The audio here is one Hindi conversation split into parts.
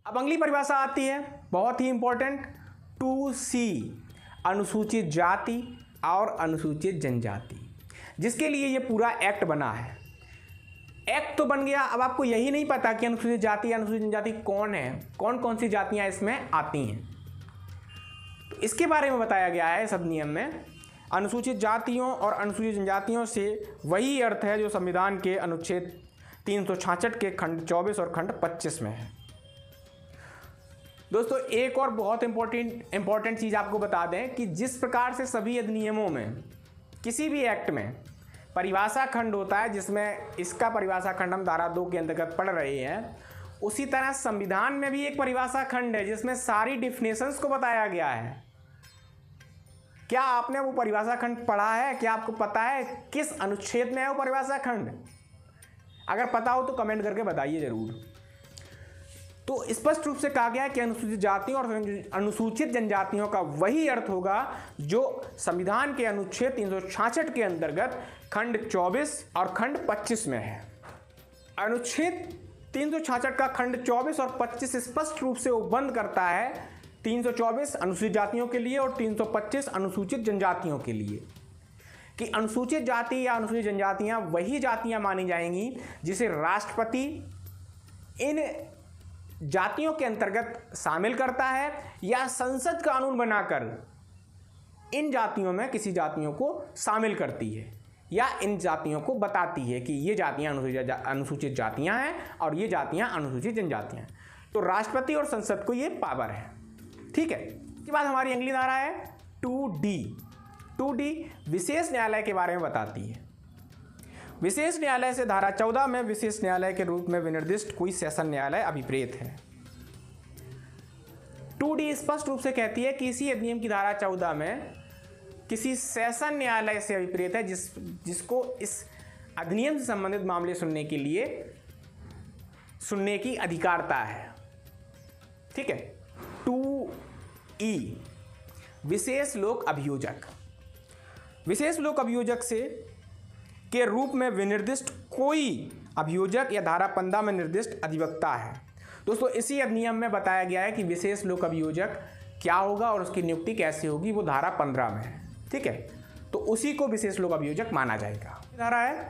अब अगली परिभाषा आती है बहुत ही इंपॉर्टेंट, 2C, अनुसूचित जाति और अनुसूचित जनजाति, जिसके लिए ये पूरा एक्ट बना है। एक्ट तो बन गया, अब आपको यही नहीं पता कि अनुसूचित जाति या अनुसूचित जनजाति कौन है, कौन कौन सी जातियां इसमें आती हैं। तो इसके बारे में बताया गया है इस अधिनियम में। अनुसूचित जातियों और अनुसूचित जनजातियों से वही अर्थ है जो संविधान के अनुच्छेद 366 के खंड 24 और खंड 25 में है। दोस्तों एक और बहुत इंपॉर्टेंट चीज़ आपको बता दें कि जिस प्रकार से सभी अधिनियमों में किसी भी एक्ट में परिभाषा खंड होता है, जिसमें इसका परिभाषा खंड हम धारा 2 के अंतर्गत पढ़ रहे हैं, उसी तरह संविधान में भी एक परिभाषा खंड है जिसमें सारी डिफिनेशंस को बताया गया है। क्या आपने वो परिभाषा खंड पढ़ा है? क्या आपको पता है किस अनुच्छेद में है वो परिभाषा खंड? अगर पता हो तो कमेंट करके बताइए जरूर। तो स्पष्ट रूप से कहा गया है कि अनुसूचित जातियों और अनुसूचित जनजातियों का वही अर्थ होगा जो संविधान के अनुच्छेद 366 के अंतर्गत खंड 24 और खंड 25 में है। अनुच्छेद 366 का खंड 24 और 25 स्पष्ट रूप से उपबंध करता है 324 अनुसूचित जातियों के लिए और 325 अनुसूचित जनजातियों के लिए, कि अनुसूचित जाति या अनुसूचित जनजातियां वही जातियां मानी जाएंगी जिसे राष्ट्रपति इन जातियों के अंतर्गत शामिल करता है या संसद कानून बनाकर इन जातियों में किसी जातियों को शामिल करती है या इन जातियों को बताती है कि ये जातियां अनुसूचित जातियां हैं और ये जातियां अनुसूचित जनजातियां हैं। तो राष्ट्रपति और संसद को ये पावर है। ठीक है, इसके बाद हमारी अगली धारा है 2D विशेष न्यायालय के बारे में बताती है। विशेष न्यायालय से धारा 14 में विशेष न्यायालय के रूप में विनिर्दिष्ट कोई सेशन न्यायालय अभिप्रेत है। 2D स्पष्ट रूप से कहती है कि इसी अधिनियम की धारा 14 में किसी सेशन न्यायालय से अभिप्रेत है जिसको इस अधिनियम से संबंधित मामले सुनने की अधिकारता है। ठीक है। 2E विशेष लोक अभियोजक, विशेष लोक अभियोजक से के रूप में विनिर्दिष्ट कोई अभियोजक या धारा 15 में निर्दिष्ट अधिवक्ता है। दोस्तों इसी अधिनियम में बताया गया है कि विशेष लोक अभियोजक क्या होगा और उसकी नियुक्ति कैसे होगी, वो धारा 15 में है। ठीक है, तो उसी को विशेष लोक अभियोजक माना जाएगा। धारा है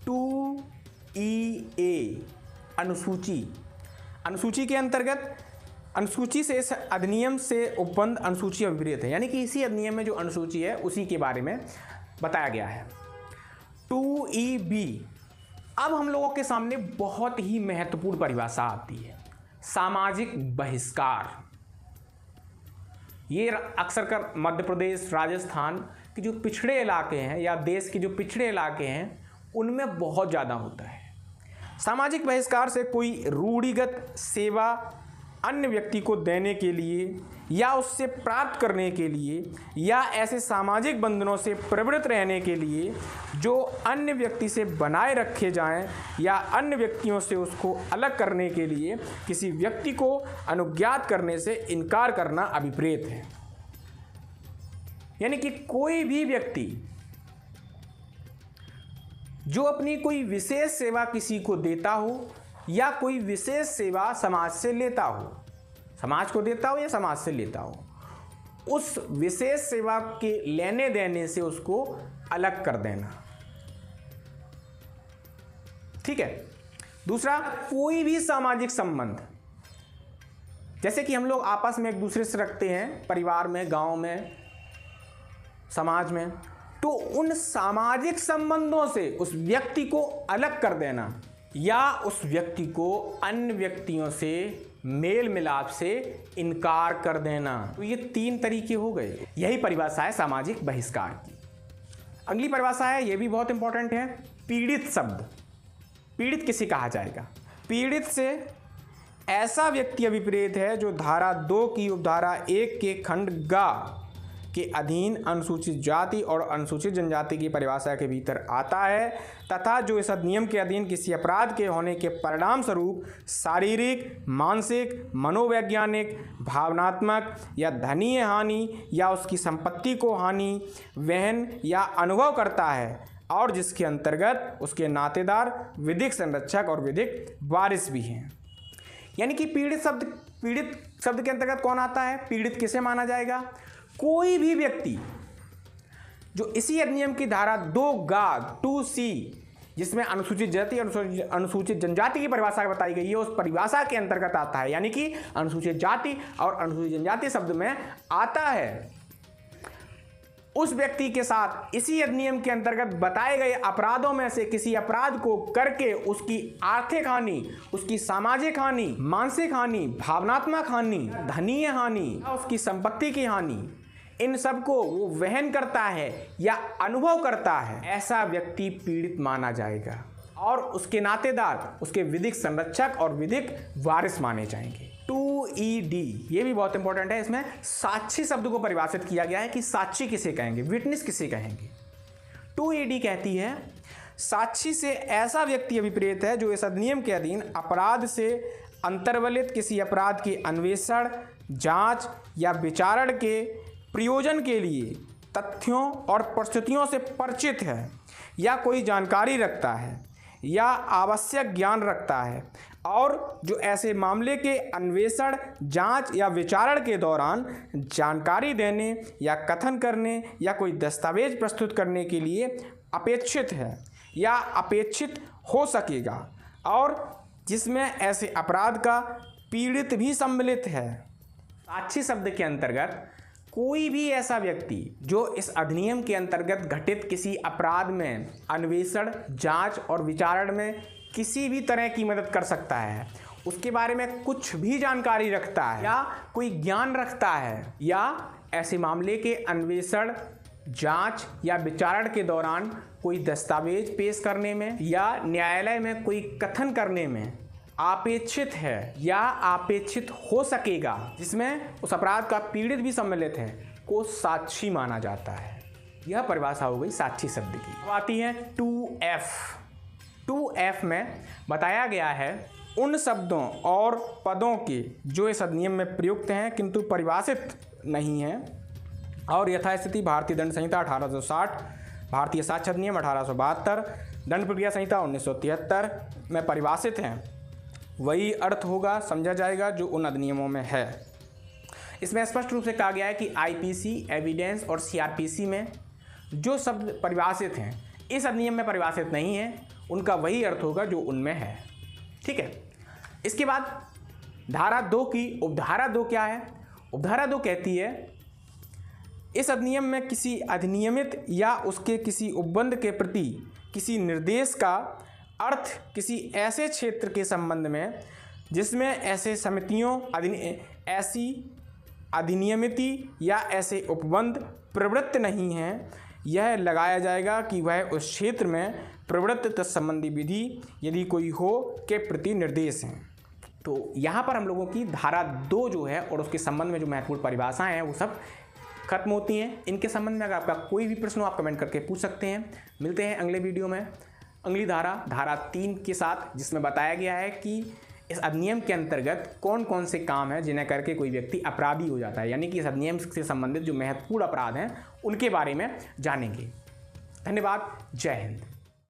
2EA अनुसूची। अनुसूची के अंतर्गत अनुसूची से इस अधिनियम से उपबंध अनुसूची अभिप्रेत है, यानी कि इसी अधिनियम में जो अनुसूची है उसी के बारे में बताया गया है। 2EB, अब हम लोगों के सामने बहुत ही महत्वपूर्ण परिभाषा आती है, सामाजिक बहिष्कार। ये अक्सर कर मध्य प्रदेश, राजस्थान के जो पिछड़े इलाके हैं या देश के जो पिछड़े इलाके हैं उनमें बहुत ज़्यादा होता है। सामाजिक बहिष्कार से कोई रूढ़िगत सेवा अन्य व्यक्ति को देने के लिए या उससे प्राप्त करने के लिए या ऐसे सामाजिक बंधनों से प्रवृत्त रहने के लिए जो अन्य व्यक्ति से बनाए रखे जाएं या अन्य व्यक्तियों से उसको अलग करने के लिए किसी व्यक्ति को अनुज्ञात करने से इनकार करना अभिप्रेत है। यानी कि कोई भी व्यक्ति जो अपनी कोई विशेष सेवा किसी को देता हो या कोई विशेष सेवा समाज से लेता हो, समाज को देता हो या समाज से लेता हो, उस विशेष सेवा के लेने देने से उसको अलग कर देना। ठीक है। दूसरा, कोई भी सामाजिक संबंध, जैसे कि हम लोग आपस में एक दूसरे से रखते हैं, परिवार में, गांव में, समाज में, तो उन सामाजिक संबंधों से उस व्यक्ति को अलग कर देना या उस व्यक्ति को अन्य व्यक्तियों से मेल मिलाप से इनकार कर देना, तो ये 3 तरीके हो गए। यही परिभाषा है सामाजिक बहिष्कार की। अगली परिभाषा है, ये भी बहुत इंपॉर्टेंट है, पीड़ित शब्द। पीड़ित किसे कहा जाएगा? पीड़ित से ऐसा व्यक्ति अभिप्रेत है जो धारा 2 की उपधारा 1 के खंड ग के अधीन अनुसूचित जाति और अनुसूचित जनजाति की परिभाषा के भीतर आता है तथा जो इस अधिनियम के अधीन किसी अपराध के होने के परिणाम स्वरूप शारीरिक, मानसिक, मनोवैज्ञानिक, भावनात्मक या धनीय हानि या उसकी संपत्ति को हानि वहन या अनुभव करता है और जिसके अंतर्गत उसके नातेदार, विधिक संरक्षक और विधिक वारिस भी हैं। यानी कि पीड़ित शब्द पीड़ित शब्द के अंतर्गत कौन आता है? पीड़ित किसे माना जाएगा? कोई भी व्यक्ति जो इसी अधिनियम की धारा 2(2)(c) जिसमें अनुसूचित जाति अनुसूचित जनजाति की परिभाषा बताई गई है, उस परिभाषा के अंतर्गत आता है। यानी कि अनुसूचित जाति और अनुसूचित जनजाति शब्द में आता है, उस व्यक्ति के साथ इसी अधिनियम के अंतर्गत बताए गए अपराधों में से किसी अपराध को करके उसकी आर्थिक हानि, उसकी सामाजिक हानि, मानसिक हानि, भावनात्मक हानि, धनीय हानि, उसकी संपत्ति की हानि, इन सब को वो वहन करता है या अनुभव करता है, ऐसा व्यक्ति पीड़ित माना जाएगा और उसके नातेदार उसके विधिक संरक्षक और विधिक वारिस माने जाएंगे। 2ED ये भी बहुत इंपॉर्टेंट है। इसमें साक्षी शब्द को परिभाषित किया गया है कि साक्षी किसे कहेंगे, विटनेस किसे कहेंगे। 2ED कहती है साक्षी से ऐसा व्यक्ति अभिप्रेत है जो इस अधिनियम के अधीन अपराध से अंतर्वलित किसी अपराध के अन्वेषण, जांच या विचारण के प्रयोजन के लिए तथ्यों और परिस्थितियों से परिचित है या कोई जानकारी रखता है या आवश्यक ज्ञान रखता है और जो ऐसे मामले के अन्वेषण, जांच या विचारण के दौरान जानकारी देने या कथन करने या कोई दस्तावेज प्रस्तुत करने के लिए अपेक्षित है या अपेक्षित हो सकेगा और जिसमें ऐसे अपराध का पीड़ित भी सम्मिलित है। साक्षी शब्द के अंतर्गत कोई भी ऐसा व्यक्ति जो इस अधिनियम के अंतर्गत घटित किसी अपराध में अन्वेषण, जांच और विचारण में किसी भी तरह की मदद कर सकता है, उसके बारे में कुछ भी जानकारी रखता है या कोई ज्ञान रखता है या ऐसे मामले के अन्वेषण, जांच या विचारण के दौरान कोई दस्तावेज पेश करने में या न्यायालय में कोई कथन करने में अपेक्षित है या अपेक्षित हो सकेगा, जिसमें उस अपराध का पीड़ित भी सम्मिलित है, को साक्षी माना जाता है। यह परिभाषा हो गई साक्षी शब्द की। अब आती है 2F। 2F में बताया गया है उन शब्दों और पदों के जो इस अधिनियम में प्रयुक्त हैं किंतु परिभाषित नहीं हैं और यथास्थिति भारतीय दंड संहिता 1860, भारतीय साक्ष्य अधिनियम 1872, दंड प्रक्रिया संहिता 1973 में परिभाषित हैं, वही अर्थ होगा, समझा जाएगा जो उन अधिनियमों में है। इसमें स्पष्ट रूप से कहा गया है कि आईपीसी, एविडेंस और सीआरपीसी में जो शब्द परिभाषित हैं इस अधिनियम में परिभाषित नहीं है, उनका वही अर्थ होगा जो उनमें है। ठीक है। इसके बाद धारा 2 की उपधारा 2 क्या है? उपधारा 2 कहती है इस अधिनियम में किसी अधिनियमित या उसके किसी उपबंध के प्रति किसी निर्देश का अर्थ किसी ऐसे क्षेत्र के संबंध में जिसमें ऐसे समितियों, ऐसी अधिनियमिति या ऐसे उपबंध प्रवृत्त नहीं हैं, यह लगाया जाएगा कि वह उस क्षेत्र में प्रवृत्त तत्संबंधी विधि यदि कोई हो के प्रति निर्देश हैं। तो यहाँ पर हम लोगों की धारा 2 जो है और उसके संबंध में जो महत्वपूर्ण परिभाषाएं हैं वो सब खत्म होती हैं। इनके संबंध में अगर आपका कोई भी प्रश्न हो आप कमेंट करके पूछ सकते हैं। मिलते हैं अगले वीडियो में अगली धारा 3 के साथ, जिसमें बताया गया है कि इस अधिनियम के अंतर्गत कौन कौन से काम हैं जिन्हें करके कोई व्यक्ति अपराधी हो जाता है, यानी कि इस अधिनियम से संबंधित जो महत्वपूर्ण अपराध हैं उनके बारे में जानेंगे। धन्यवाद। जय हिंद।